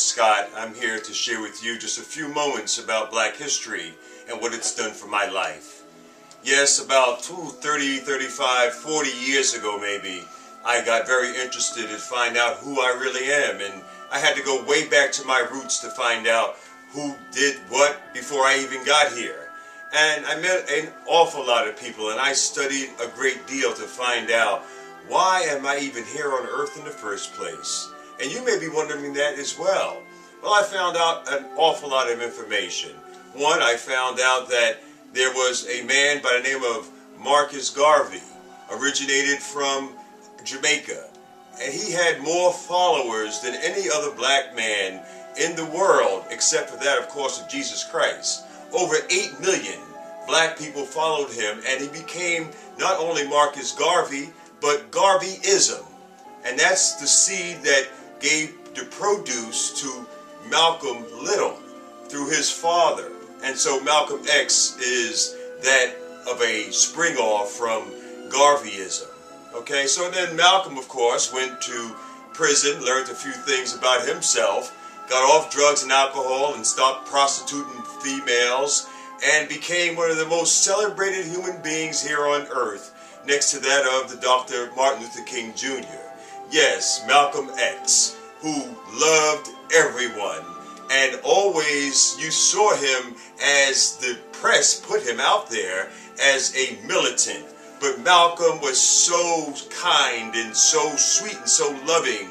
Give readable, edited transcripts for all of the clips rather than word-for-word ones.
Scott. I'm here to share with you just a few moments about black history and what it's done for my life. Yes, about 30, 35, 40 years ago maybe, I got very interested in find out who I really am, and I had to go way back to my roots to find out who did what before I even got here. And I met an awful lot of people, and I studied a great deal to find out why am I even here on earth in the first place. And you may be wondering that as well. Well, I found out an awful lot of information. One, I found out that there was a man by the name of Marcus Garvey, originated from Jamaica, and he had more followers than any other black man in the world, except for that, of course, of Jesus Christ. Over 8 million black people followed him, and he became not only Marcus Garvey, but Garveyism. And that's the seed that gave the produce to Malcolm Little through his father. And so Malcolm X is that of a spring off from Garveyism. Okay, so then Malcolm, of course, went to prison, learned a few things about himself, got off drugs and alcohol and stopped prostituting females, and became one of the most celebrated human beings here on earth, next to that of the Dr. Martin Luther King Jr. Yes, Malcolm X, who loved everyone, and always you saw him, as the press put him out there, as a militant. But Malcolm was so kind and so sweet and so loving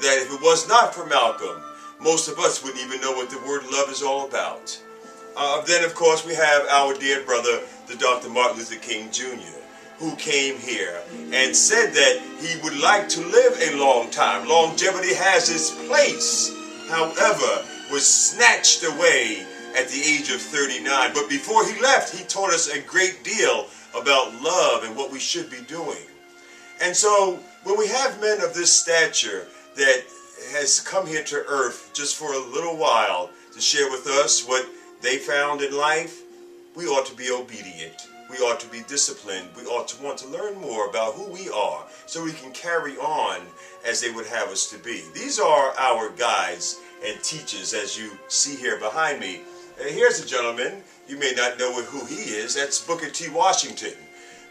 that if it was not for Malcolm, most of us wouldn't even know what the word love is all about. Then, of course, we have our dear brother, the Dr. Martin Luther King Jr., who came here and said that he would like to live a long time. Longevity has its place, however, was snatched away at the age of 39. But before he left, he taught us a great deal about love and what we should be doing. And so, when we have men of this stature that has come here to earth just for a little while to share with us what they found in life, we ought to be obedient. We ought to be disciplined. We ought to want to learn more about who we are so we can carry on as they would have us to be. These are our guides and teachers, as you see here behind me. Here's a gentleman, you may not know who he is, that's Booker T. Washington.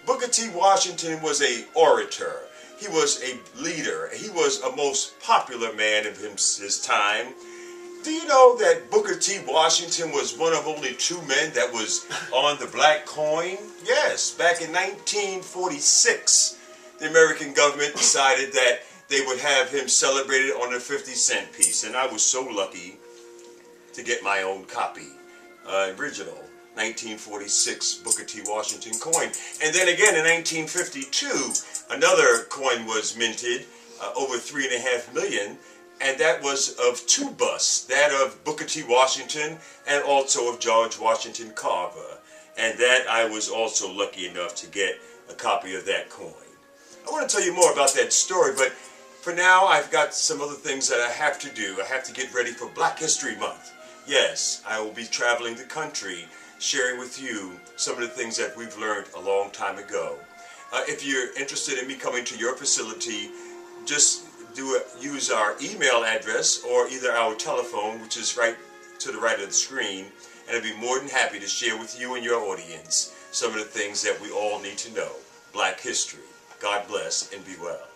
Booker T. Washington was an orator. He was a leader. He was a most popular man of his time. Do you know that Booker T. Washington was one of only 2 men that was on the black coin? Yes, back in 1946, the American government decided that they would have him celebrated on a 50-cent piece, and I was so lucky to get my own copy, original 1946 Booker T. Washington coin. And then again in 1952, another coin was minted, over 3.5 million, and that was of 2 busts, that of Booker T. Washington and also of George Washington Carver. And that I was also lucky enough to get a copy of that coin. I want to tell you more about that story, but for now I've got some other things that I have to do. I have to get ready for Black History Month. Yes, I will be traveling the country, sharing with you some of the things that we've learned a long time ago. If you're interested in me coming to your facility, just use our email address or either our telephone, which is right to the right of the screen, and I'd be more than happy to share with you and your audience some of the things that we all need to know. Black history. God bless and be well.